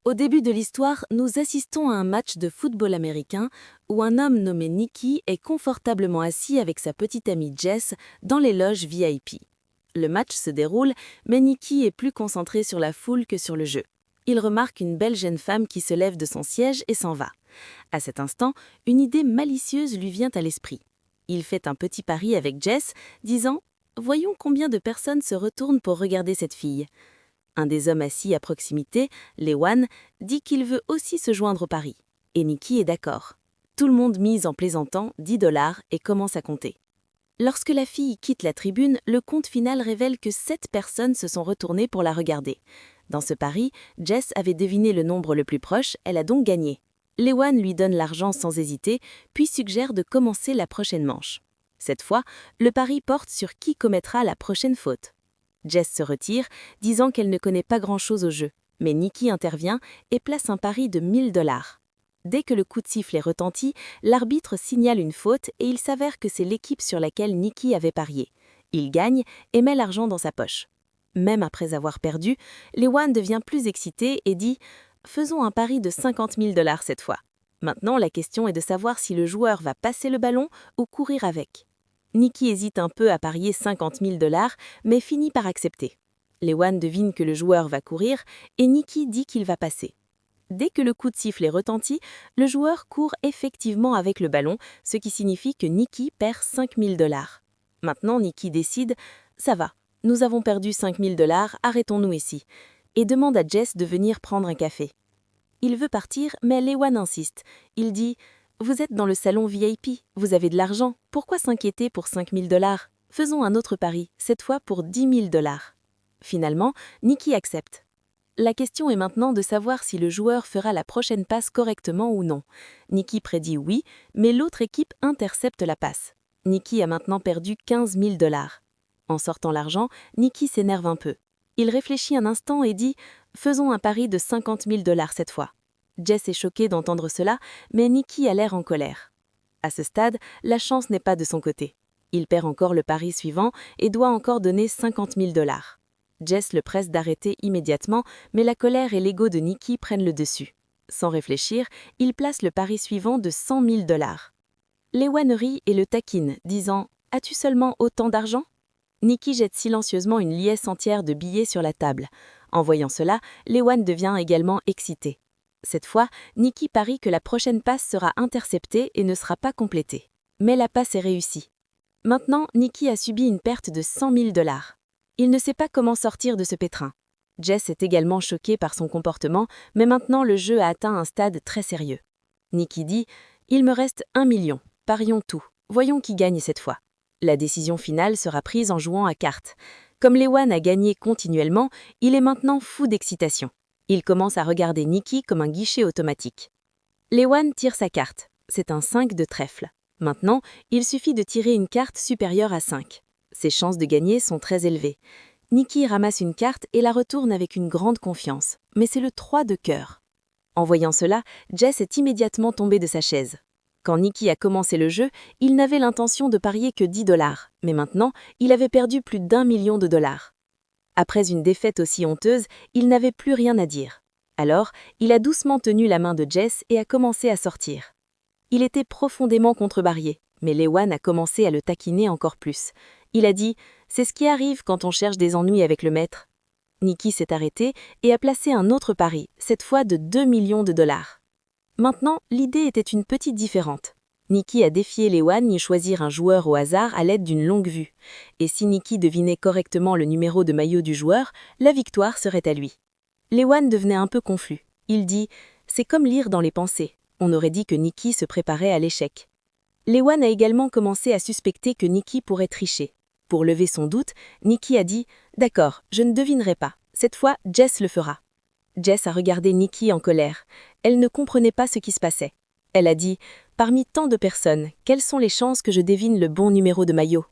Au début de l'histoire, nous assistons à un match de football américain où un homme nommé Nicky est confortablement assis avec sa petite amie Jess dans les loges VIP. Le match se déroule, mais Nicky est plus concentré sur la foule que sur le jeu. Il remarque une belle jeune femme qui se lève de son siège et s'en va. À cet instant, une idée malicieuse lui vient à l'esprit. Il fait un petit pari avec Jess, disant « Voyons combien de personnes se retournent pour regarder cette fille ». Un des hommes assis à proximité, Lewan, dit qu'il veut aussi se joindre au pari. Et Nicky est d'accord. Tout le monde mise en plaisantant 10 $ et commence à compter. Lorsque la fille quitte la tribune, le compte final révèle que 7 personnes se sont retournées pour la regarder. Dans ce pari, Jess avait deviné le nombre le plus proche, elle a donc gagné. Lewan lui donne l'argent sans hésiter, puis suggère de commencer la prochaine manche. Cette fois, le pari porte sur qui commettra la prochaine faute. Jess se retire, disant qu'elle ne connaît pas grand-chose au jeu, mais Nicky intervient et place un pari de 1000 $. Dès que le coup de sifflet retentit, l'arbitre signale une faute et il s'avère que c'est l'équipe sur laquelle Nicky avait parié. Il gagne et met l'argent dans sa poche. Même après avoir perdu, Lewan devient plus excité et dit « Faisons un pari de 50 000 $ cette fois. Maintenant, la question est de savoir si le joueur va passer le ballon ou courir avec. » Nicky hésite un peu à parier 50 000 $, mais finit par accepter. Lewan devine que le joueur va courir et Nicky dit qu'il va passer. Dès que le coup de sifflet retentit, le joueur court effectivement avec le ballon, ce qui signifie que Nicky perd 5 000 $. Maintenant, Nicky décide « Ça va, nous avons perdu 5 000 $, arrêtons-nous ici » et demande à Jess de venir prendre un café. Il veut partir, mais Lewan insiste. Il dit « Vous êtes dans le salon VIP, vous avez de l'argent, pourquoi s'inquiéter pour 5 000 $? Faisons un autre pari, cette fois pour 10 000 $. » Finalement, Nicky accepte. La question est maintenant de savoir si le joueur fera la prochaine passe correctement ou non. Nicky prédit oui, mais l'autre équipe intercepte la passe. Nicky a maintenant perdu 15 000 $. En sortant l'argent, Nicky s'énerve un peu. Il réfléchit un instant et dit « Faisons un pari de 50 000 $ cette fois. » Jess est choqué d'entendre cela, mais Nicky a l'air en colère. À ce stade, la chance n'est pas de son côté. Il perd encore le pari suivant et doit encore donner 50 000 $. Jess le presse d'arrêter immédiatement, mais la colère et l'ego de Nicky prennent le dessus. Sans réfléchir, il place le pari suivant de 100 000 $. Lewan rit et le taquine, disant « As-tu seulement autant d'argent ?» Nicky jette silencieusement une liesse entière de billets sur la table. En voyant cela, Lewan devient également excité. Cette fois, Nicky parie que la prochaine passe sera interceptée et ne sera pas complétée. Mais la passe est réussie. Maintenant, Nicky a subi une perte de 100 000 $. Il ne sait pas comment sortir de ce pétrin. Jess est également choquée par son comportement, mais maintenant le jeu a atteint un stade très sérieux. Nicky dit « Il me reste 1 million, parions tout, voyons qui gagne cette fois. » La décision finale sera prise en jouant à cartes. Comme Lewan a gagné continuellement, il est maintenant fou d'excitation. Il commence à regarder Nicky comme un guichet automatique. Lewan tire sa carte. C'est un 5 de trèfle. Maintenant, il suffit de tirer une carte supérieure à 5. Ses chances de gagner sont très élevées. Nicky ramasse une carte et la retourne avec une grande confiance. Mais c'est le 3 de cœur. En voyant cela, Jess est immédiatement tombé de sa chaise. Quand Nicky a commencé le jeu, il n'avait l'intention de parier que 10 $, mais maintenant, il avait perdu plus d'1 million de $. Après une défaite aussi honteuse, il n'avait plus rien à dire. Alors, il a doucement tenu la main de Jess et a commencé à sortir. Il était profondément contrebarié, mais Lewan a commencé à le taquiner encore plus. Il a dit « C'est ce qui arrive quand on cherche des ennuis avec le maître. » Nicky s'est arrêté et a placé un autre pari, cette fois de 2 millions de $. Maintenant, l'idée était une petite différente. Nicky a défié Lewan d'y choisir un joueur au hasard à l'aide d'une longue vue. Et si Nicky devinait correctement le numéro de maillot du joueur, la victoire serait à lui. Lewan devenait un peu confus. Il dit « C'est comme lire dans les pensées. On aurait dit que Nicky se préparait à l'échec. » Lewan a également commencé à suspecter que Nicky pourrait tricher. Pour lever son doute, Nicky a dit « D'accord, je ne devinerai pas. Cette fois, Jess le fera. » Jess a regardé Nicky en colère. Elle ne comprenait pas ce qui se passait. Elle a dit « Parmi tant de personnes, quelles sont les chances que je devine le bon numéro de maillot ?»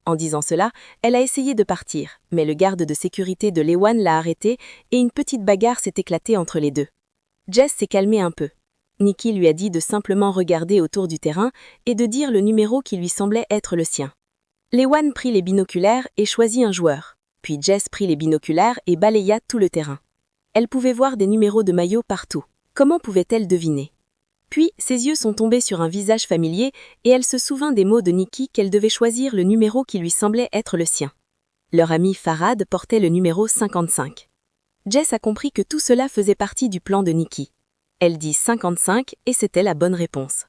En disant cela, elle a essayé de partir, mais le garde de sécurité de Lewan l'a arrêtée et une petite bagarre s'est éclatée entre les deux. Jess s'est calmée un peu. Nicky lui a dit de simplement regarder autour du terrain et de dire le numéro qui lui semblait être le sien. Lewan prit les binoculaires et choisit un joueur. Puis Jess prit les binoculaires et balaya tout le terrain. Elle pouvait voir des numéros de maillot partout. Comment pouvait-elle deviner? Puis, ses yeux sont tombés sur un visage familier et elle se souvint des mots de Nikki qu'elle devait choisir le numéro qui lui semblait être le sien. Leur ami Farhad portait le numéro 55. Jess a compris que tout cela faisait partie du plan de Nikki. Elle dit 55 et c'était la bonne réponse.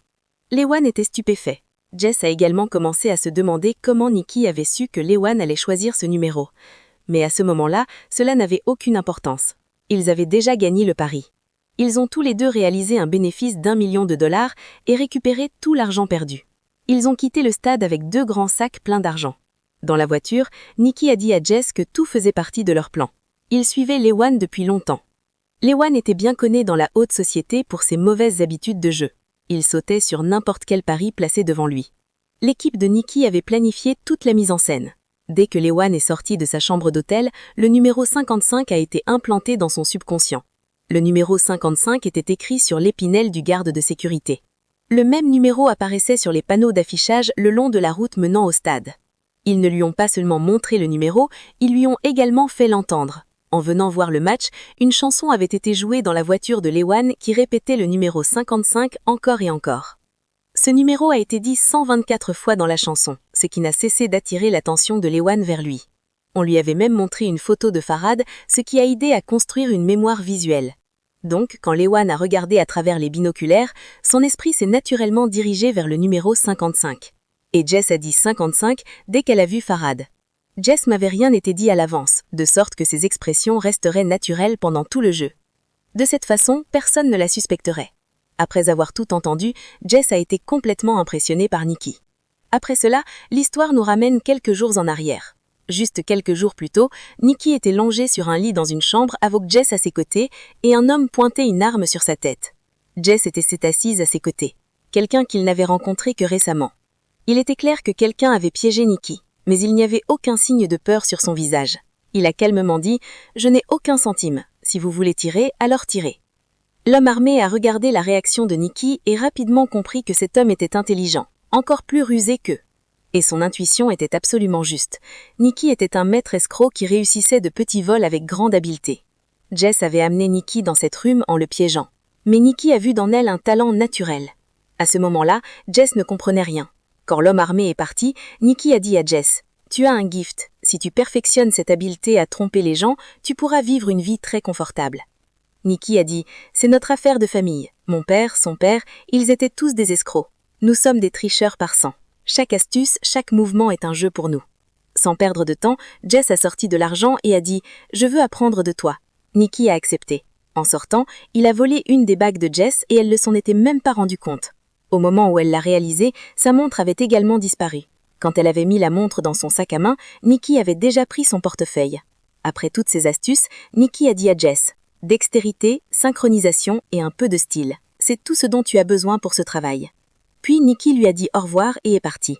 Lewan était stupéfait. Jess a également commencé à se demander comment Nikki avait su que Lewan allait choisir ce numéro. Mais à ce moment-là, cela n'avait aucune importance. Ils avaient déjà gagné le pari. Ils ont tous les deux réalisé un bénéfice d'1 million de dollars et récupéré tout l'argent perdu. Ils ont quitté le stade avec 2 grands sacs pleins d'argent. Dans la voiture, Nikki a dit à Jess que tout faisait partie de leur plan. Ils suivaient Lewan depuis longtemps. Lewan était bien connu dans la haute société pour ses mauvaises habitudes de jeu. Il sautait sur n'importe quel pari placé devant lui. L'équipe de Nikki avait planifié toute la mise en scène. Dès que Lewan est sorti de sa chambre d'hôtel, le numéro 55 a été implanté dans son subconscient. Le numéro 55 était écrit sur l'épinelle du garde de sécurité. Le même numéro apparaissait sur les panneaux d'affichage le long de la route menant au stade. Ils ne lui ont pas seulement montré le numéro, ils lui ont également fait l'entendre. En venant voir le match, une chanson avait été jouée dans la voiture de Lewan qui répétait le numéro 55 encore et encore. Ce numéro a été dit 124 fois dans la chanson, ce qui n'a cessé d'attirer l'attention de Lewan vers lui. On lui avait même montré une photo de Farhad, ce qui a aidé à construire une mémoire visuelle. Donc, quand Lewan a regardé à travers les binoculaires, son esprit s'est naturellement dirigé vers le numéro 55. Et Jess a dit 55 dès qu'elle a vu Farhad. Jess m'avait rien été dit à l'avance, de sorte que ses expressions resteraient naturelles pendant tout le jeu. De cette façon, personne ne la suspecterait. Après avoir tout entendu, Jess a été complètement impressionnée par Nikki. Après cela, l'histoire nous ramène quelques jours en arrière. Juste quelques jours plus tôt, Nikki était longée sur un lit dans une chambre avec Jess à ses côtés et un homme pointait une arme sur sa tête. Jess s'est assise à ses côtés, quelqu'un qu'il n'avait rencontré que récemment. Il était clair que quelqu'un avait piégé Nikki, mais il n'y avait aucun signe de peur sur son visage. Il a calmement dit « Je n'ai aucun centime. Si vous voulez tirer, alors tirez ». L'homme armé a regardé la réaction de Nikki et rapidement compris que cet homme était intelligent, encore plus rusé qu'eux. Et son intuition était absolument juste. Nikki était un maître escroc qui réussissait de petits vols avec grande habileté. Jess avait amené Nikki dans cette rue en le piégeant. Mais Nikki a vu dans elle un talent naturel. À ce moment-là, Jess ne comprenait rien. Quand l'homme armé est parti, Nikki a dit à Jess « Tu as un gift. Si tu perfectionnes cette habileté à tromper les gens, tu pourras vivre une vie très confortable. » Nikki a dit « C'est notre affaire de famille. Mon père, son père, ils étaient tous des escrocs. Nous sommes des tricheurs par sang. Chaque astuce, chaque mouvement est un jeu pour nous. » Sans perdre de temps, Jess a sorti de l'argent et a dit « Je veux apprendre de toi. » Nikki a accepté. En sortant, il a volé une des bagues de Jess et elle ne s'en était même pas rendue compte. Au moment où elle l'a réalisé, sa montre avait également disparu. Quand elle avait mis la montre dans son sac à main, Nikki avait déjà pris son portefeuille. Après toutes ces astuces, Nikki a dit à Jess « Dextérité, synchronisation et un peu de style. C'est tout ce dont tu as besoin pour ce travail. » Puis Nikki lui a dit au revoir et est parti.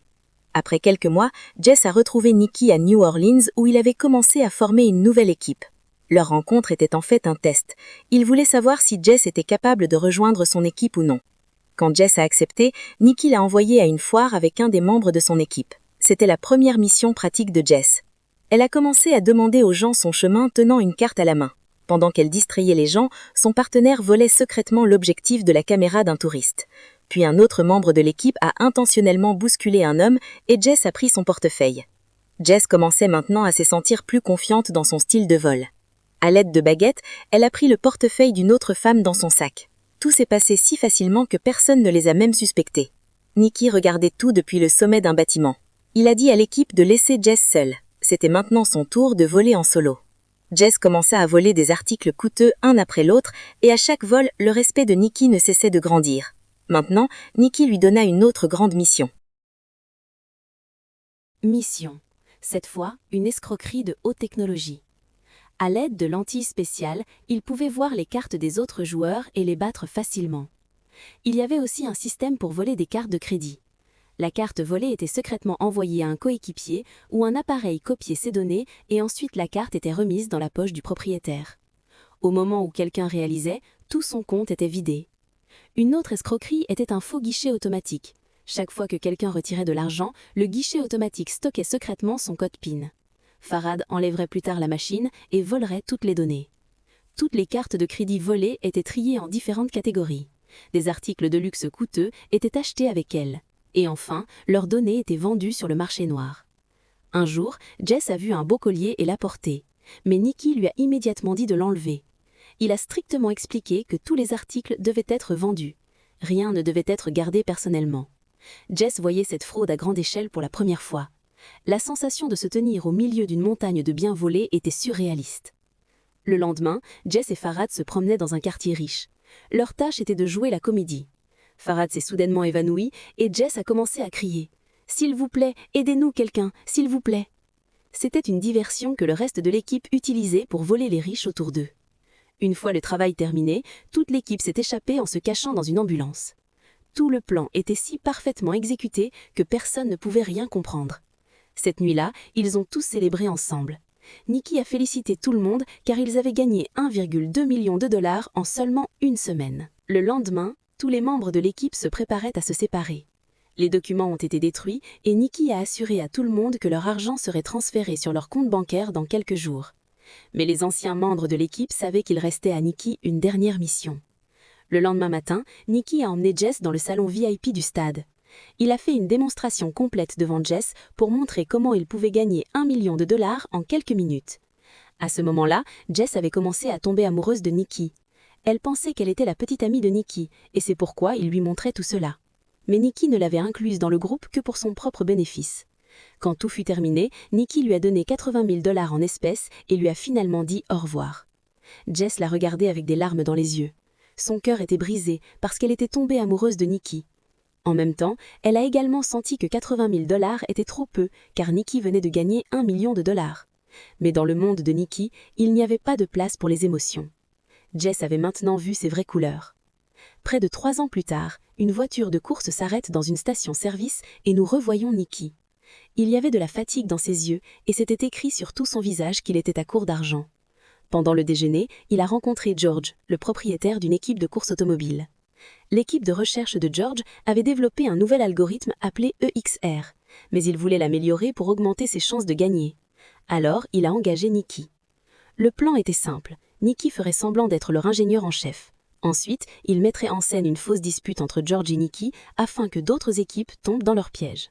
Après quelques mois, Jess a retrouvé Nikki à New Orleans où il avait commencé à former une nouvelle équipe. Leur rencontre était en fait un test. Il voulait savoir si Jess était capable de rejoindre son équipe ou non. Quand Jess a accepté, Nikki l'a envoyé à une foire avec un des membres de son équipe. C'était la première mission pratique de Jess. Elle a commencé à demander aux gens son chemin tenant une carte à la main. Pendant qu'elle distrayait les gens, son partenaire volait secrètement l'objectif de la caméra d'un touriste. Puis un autre membre de l'équipe a intentionnellement bousculé un homme et Jess a pris son portefeuille. Jess commençait maintenant à se sentir plus confiante dans son style de vol. À l'aide de baguettes, elle a pris le portefeuille d'une autre femme dans son sac. Tout s'est passé si facilement que personne ne les a même suspectés. Nikki regardait tout depuis le sommet d'un bâtiment. Il a dit à l'équipe de laisser Jess seule. C'était maintenant son tour de voler en solo. Jess commença à voler des articles coûteux un après l'autre et à chaque vol, le respect de Nikki ne cessait de grandir. Maintenant, Nikki lui donna une autre grande mission. Mission. Cette fois, une escroquerie de haute technologie. À l'aide de lentilles spéciales, il pouvait voir les cartes des autres joueurs et les battre facilement. Il y avait aussi un système pour voler des cartes de crédit. La carte volée était secrètement envoyée à un coéquipier ou un appareil copiait ses données et ensuite la carte était remise dans la poche du propriétaire. Au moment où quelqu'un réalisait, tout son compte était vidé. Une autre escroquerie était un faux guichet automatique. Chaque fois que quelqu'un retirait de l'argent, le guichet automatique stockait secrètement son code PIN. Farhad enlèverait plus tard la machine et volerait toutes les données. Toutes les cartes de crédit volées étaient triées en différentes catégories. Des articles de luxe coûteux étaient achetés avec elles. Et enfin, leurs données étaient vendues sur le marché noir. Un jour, Jess a vu un beau collier et l'a porté. Mais Nikki lui a immédiatement dit de l'enlever. Il a strictement expliqué que tous les articles devaient être vendus. Rien ne devait être gardé personnellement. Jess voyait cette fraude à grande échelle pour la première fois. La sensation de se tenir au milieu d'une montagne de biens volés était surréaliste. Le lendemain, Jess et Farhad se promenaient dans un quartier riche. Leur tâche était de jouer la comédie. Farhad s'est soudainement évanoui et Jess a commencé à crier « S'il vous plaît, aidez-nous quelqu'un, s'il vous plaît !» C'était une diversion que le reste de l'équipe utilisait pour voler les riches autour d'eux. Une fois le travail terminé, toute l'équipe s'est échappée en se cachant dans une ambulance. Tout le plan était si parfaitement exécuté que personne ne pouvait rien comprendre. Cette nuit-là, ils ont tous célébré ensemble. Nikki a félicité tout le monde car ils avaient gagné 1,2 million de dollars en seulement une semaine. Le lendemain, tous les membres de l'équipe se préparaient à se séparer. Les documents ont été détruits et Nikki a assuré à tout le monde que leur argent serait transféré sur leur compte bancaire dans quelques jours. Mais les anciens membres de l'équipe savaient qu'il restait à Nikki une dernière mission. Le lendemain matin, Nikki a emmené Jess dans le salon VIP du stade. Il a fait une démonstration complète devant Jess pour montrer comment il pouvait gagner 1 million de dollars en quelques minutes. À ce moment-là, Jess avait commencé à tomber amoureuse de Nikki. Elle pensait qu'elle était la petite amie de Nikki, et c'est pourquoi il lui montrait tout cela. Mais Nikki ne l'avait incluse dans le groupe que pour son propre bénéfice. Quand tout fut terminé, Nikki lui a donné 80 000 dollars en espèces et lui a finalement dit au revoir. Jess l'a regardée avec des larmes dans les yeux. Son cœur était brisé parce qu'elle était tombée amoureuse de Nikki. En même temps, elle a également senti que 80 000 dollars étaient trop peu car Nikki venait de gagner 1 million de dollars. Mais dans le monde de Nikki, il n'y avait pas de place pour les émotions. Jess avait maintenant vu ses vraies couleurs. Près de 3 ans plus tard, une voiture de course s'arrête dans une station-service et nous revoyons Nikki. Il y avait de la fatigue dans ses yeux et c'était écrit sur tout son visage qu'il était à court d'argent. Pendant le déjeuner, il a rencontré George, le propriétaire d'une équipe de course automobile. L'équipe de recherche de George avait développé un nouvel algorithme appelé EXR, mais il voulait l'améliorer pour augmenter ses chances de gagner. Alors, il a engagé Nikki. Le plan était simple. Nikki ferait semblant d'être leur ingénieur en chef. Ensuite, il mettrait en scène une fausse dispute entre George et Nikki afin que d'autres équipes tombent dans leur piège.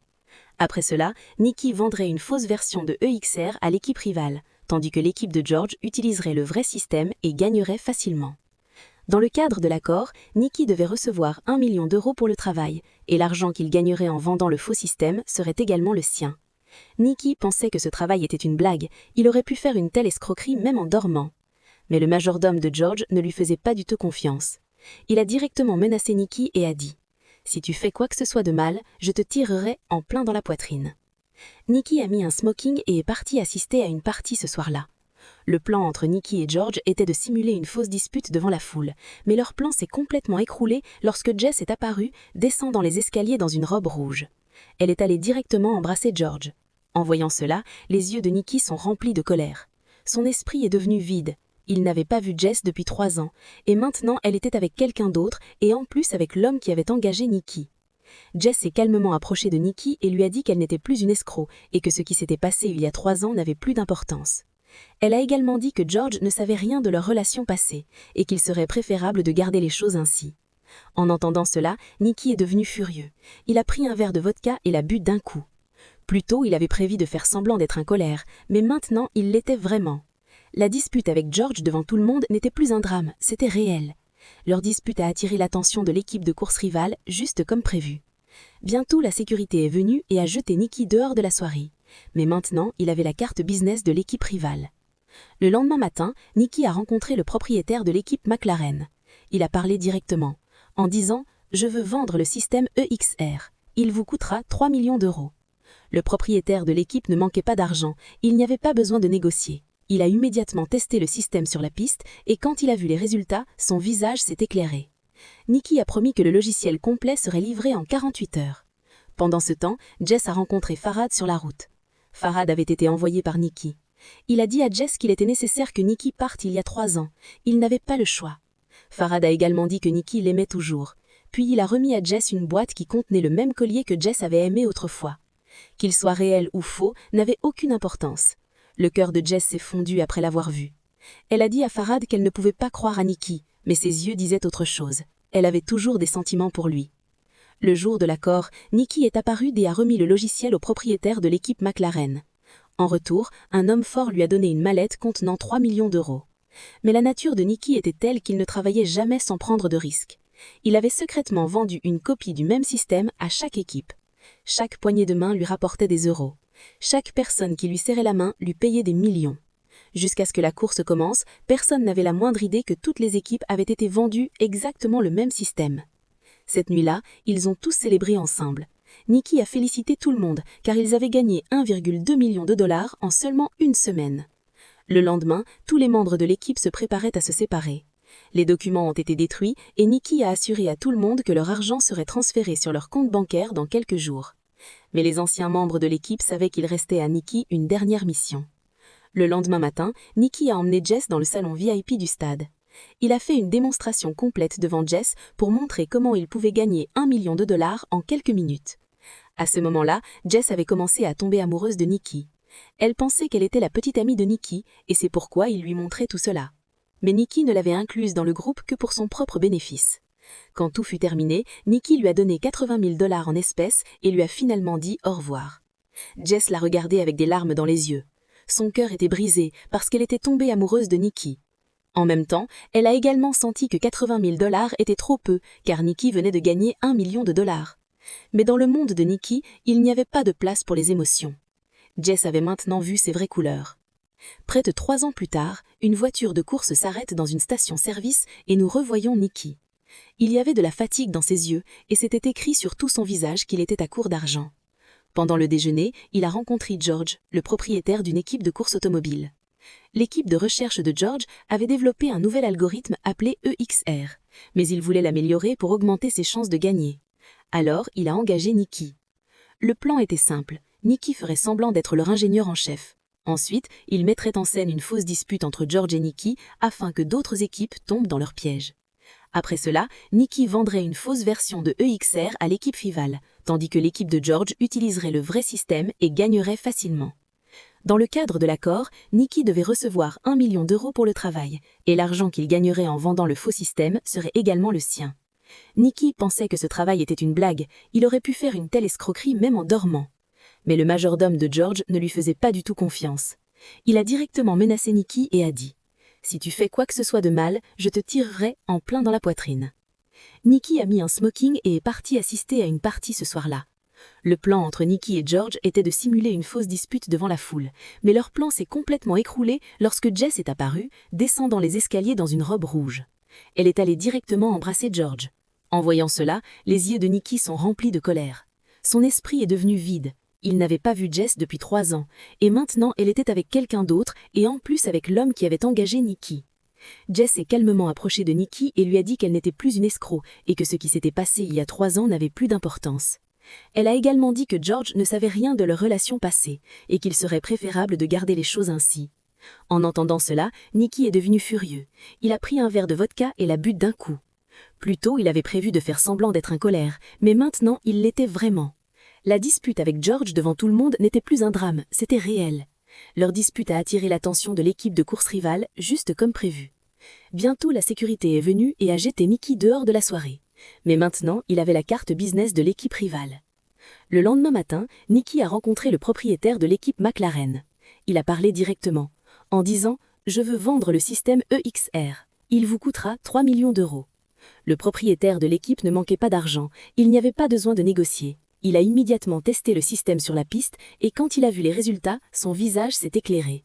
Après cela, Nikki vendrait une fausse version de EXR à l'équipe rivale, tandis que l'équipe de George utiliserait le vrai système et gagnerait facilement. Dans le cadre de l'accord, Nikki devait recevoir 1 million d'euros pour le travail, et l'argent qu'il gagnerait en vendant le faux système serait également le sien. Nikki pensait que ce travail était une blague, il aurait pu faire une telle escroquerie même en dormant. Mais le majordome de George ne lui faisait pas du tout confiance. Il a directement menacé Nikki et a dit « Si tu fais quoi que ce soit de mal, je te tirerai en plein dans la poitrine ». Nikki a mis un smoking et est parti assister à une partie ce soir-là. Le plan entre Nikki et George était de simuler une fausse dispute devant la foule, mais leur plan s'est complètement écroulé lorsque Jess est apparue, descendant les escaliers dans une robe rouge. Elle est allée directement embrasser George. En voyant cela, les yeux de Nikki sont remplis de colère. Son esprit est devenu vide. Il n'avait pas vu Jess depuis 3 ans, et maintenant elle était avec quelqu'un d'autre, et en plus avec l'homme qui avait engagé Nikki. Jess s'est calmement approchée de Nikki et lui a dit qu'elle n'était plus une escroc, et que ce qui s'était passé il y a 3 ans n'avait plus d'importance. Elle a également dit que George ne savait rien de leur relation passée, et qu'il serait préférable de garder les choses ainsi. En entendant cela, Nikki est devenu furieux. Il a pris un verre de vodka et l'a bu d'un coup. Plus tôt, il avait prévu de faire semblant d'être en colère, mais maintenant, il l'était vraiment. La dispute avec George devant tout le monde n'était plus un drame, c'était réel. Leur dispute a attiré l'attention de l'équipe de course rivale, juste comme prévu. Bientôt, la sécurité est venue et a jeté Nikki dehors de la soirée. Mais maintenant, il avait la carte business de l'équipe rivale. Le lendemain matin, Nikki a rencontré le propriétaire de l'équipe McLaren. Il a parlé directement, en disant « Je veux vendre le système EXR. Il vous coûtera 3 millions d'euros. » Le propriétaire de l'équipe ne manquait pas d'argent, il n'y avait pas besoin de négocier. Il a immédiatement testé le système sur la piste et quand il a vu les résultats, son visage s'est éclairé. Nikki a promis que le logiciel complet serait livré en 48 heures. Pendant ce temps, Jess a rencontré Farhad sur la route. Farhad avait été envoyé par Nikki. Il a dit à Jess qu'il était nécessaire que Nikki parte il y a 3 ans. Il n'avait pas le choix. Farhad a également dit que Nikki l'aimait toujours. Puis il a remis à Jess une boîte qui contenait le même collier que Jess avait aimé autrefois. Qu'il soit réel ou faux n'avait aucune importance. Le cœur de Jess s'est fondu après l'avoir vu. Elle a dit à Farhad qu'elle ne pouvait pas croire à Nikki, mais ses yeux disaient autre chose. Elle avait toujours des sentiments pour lui. Le jour de l'accord, Nikki est apparue et a remis le logiciel au propriétaire de l'équipe McLaren. En retour, un homme fort lui a donné une mallette contenant 3 millions d'euros. Mais la nature de Nikki était telle qu'il ne travaillait jamais sans prendre de risques. Il avait secrètement vendu une copie du même système à chaque équipe. Chaque poignée de main lui rapportait des euros. Chaque personne qui lui serrait la main lui payait des millions. Jusqu'à ce que la course commence, personne n'avait la moindre idée que toutes les équipes avaient été vendues exactement le même système. Cette nuit-là, ils ont tous célébré ensemble. Nikki a félicité tout le monde car ils avaient gagné 1,2 million de dollars en seulement une semaine. Le lendemain, tous les membres de l'équipe se préparaient à se séparer. Les documents ont été détruits et Nikki a assuré à tout le monde que leur argent serait transféré sur leur compte bancaire dans quelques jours. Mais les anciens membres de l'équipe savaient qu'il restait à Nikki une dernière mission. Le lendemain matin, Nikki a emmené Jess dans le salon VIP du stade. Il a fait une démonstration complète devant Jess pour montrer comment il pouvait gagner 1 million de dollars en quelques minutes. À ce moment-là, Jess avait commencé à tomber amoureuse de Nikki. Elle pensait qu'elle était la petite amie de Nikki et c'est pourquoi il lui montrait tout cela. Mais Nikki ne l'avait incluse dans le groupe que pour son propre bénéfice. Quand tout fut terminé, Nikki lui a donné 80 000 dollars en espèces et lui a finalement dit au revoir. Jess l'a regardé avec des larmes dans les yeux. Son cœur était brisé parce qu'elle était tombée amoureuse de Nikki. En même temps, elle a également senti que 80 000 dollars étaient trop peu car Nikki venait de gagner 1 million de dollars. Mais dans le monde de Nikki, il n'y avait pas de place pour les émotions. Jess avait maintenant vu ses vraies couleurs. Près de 3 ans plus tard, une voiture de course s'arrête dans une station-service et nous revoyons Nikki. Il y avait de la fatigue dans ses yeux et c'était écrit sur tout son visage qu'il était à court d'argent. Pendant le déjeuner, il a rencontré George, le propriétaire d'une équipe de course automobile. L'équipe de recherche de George avait développé un nouvel algorithme appelé EXR, mais il voulait l'améliorer pour augmenter ses chances de gagner. Alors, il a engagé Nikki. Le plan était simple. Nikki ferait semblant d'être leur ingénieur en chef. Ensuite, il mettrait en scène une fausse dispute entre George et Nikki afin que d'autres équipes tombent dans leur piège. Après cela, Nikki vendrait une fausse version de EXR à l'équipe rivale, tandis que l'équipe de George utiliserait le vrai système et gagnerait facilement. Dans le cadre de l'accord, Nikki devait recevoir 1 million d'euros pour le travail, et l'argent qu'il gagnerait en vendant le faux système serait également le sien. Nikki pensait que ce travail était une blague, il aurait pu faire une telle escroquerie même en dormant. Mais le majordome de George ne lui faisait pas du tout confiance. Il a directement menacé Nikki et a dit « Si tu fais quoi que ce soit de mal, je te tirerai en plein dans la poitrine. » Nikki a mis un smoking et est parti assister à une partie ce soir-là. Le plan entre Nikki et George était de simuler une fausse dispute devant la foule, mais leur plan s'est complètement écroulé lorsque Jess est apparue, descendant les escaliers dans une robe rouge. Elle est allée directement embrasser George. En voyant cela, les yeux de Nikki sont remplis de colère. Son esprit est devenu vide. Il n'avait pas vu Jess depuis 3 ans, et maintenant elle était avec quelqu'un d'autre, et en plus avec l'homme qui avait engagé Nikki. Jess s'est calmement approchée de Nikki et lui a dit qu'elle n'était plus une escroc, et que ce qui s'était passé il y a 3 ans n'avait plus d'importance. Elle a également dit que George ne savait rien de leur relation passée, et qu'il serait préférable de garder les choses ainsi. En entendant cela, Nikki est devenu furieux. Il a pris un verre de vodka et l'a bu d'un coup. Plus tôt, il avait prévu de faire semblant d'être en colère, mais maintenant, il l'était vraiment. La dispute avec George devant tout le monde n'était plus un drame, c'était réel. Leur dispute a attiré l'attention de l'équipe de course rivale, juste comme prévu. Bientôt, la sécurité est venue et a jeté Nikki dehors de la soirée. Mais maintenant, il avait la carte business de l'équipe rivale. Le lendemain matin, Nikki a rencontré le propriétaire de l'équipe McLaren. Il a parlé directement, en disant « Je veux vendre le système EXR. Il vous coûtera 3 millions d'euros. » Le propriétaire de l'équipe ne manquait pas d'argent, il n'y avait pas besoin de négocier. Il a immédiatement testé le système sur la piste et quand il a vu les résultats, son visage s'est éclairé.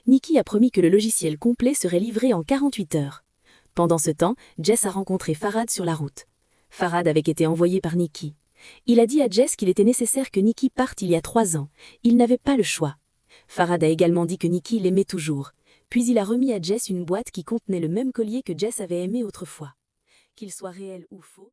Nikki a promis que le logiciel complet serait livré en 48 heures. Pendant ce temps, Jess a rencontré Farhad sur la route. Farhad avait été envoyé par Nikki. Il a dit à Jess qu'il était nécessaire que Nikki parte il y a 3 ans. Il n'avait pas le choix. Farhad a également dit que Nikki l'aimait toujours. Puis il a remis à Jess une boîte qui contenait le même collier que Jess avait aimé autrefois. Qu'il soit réel ou faux,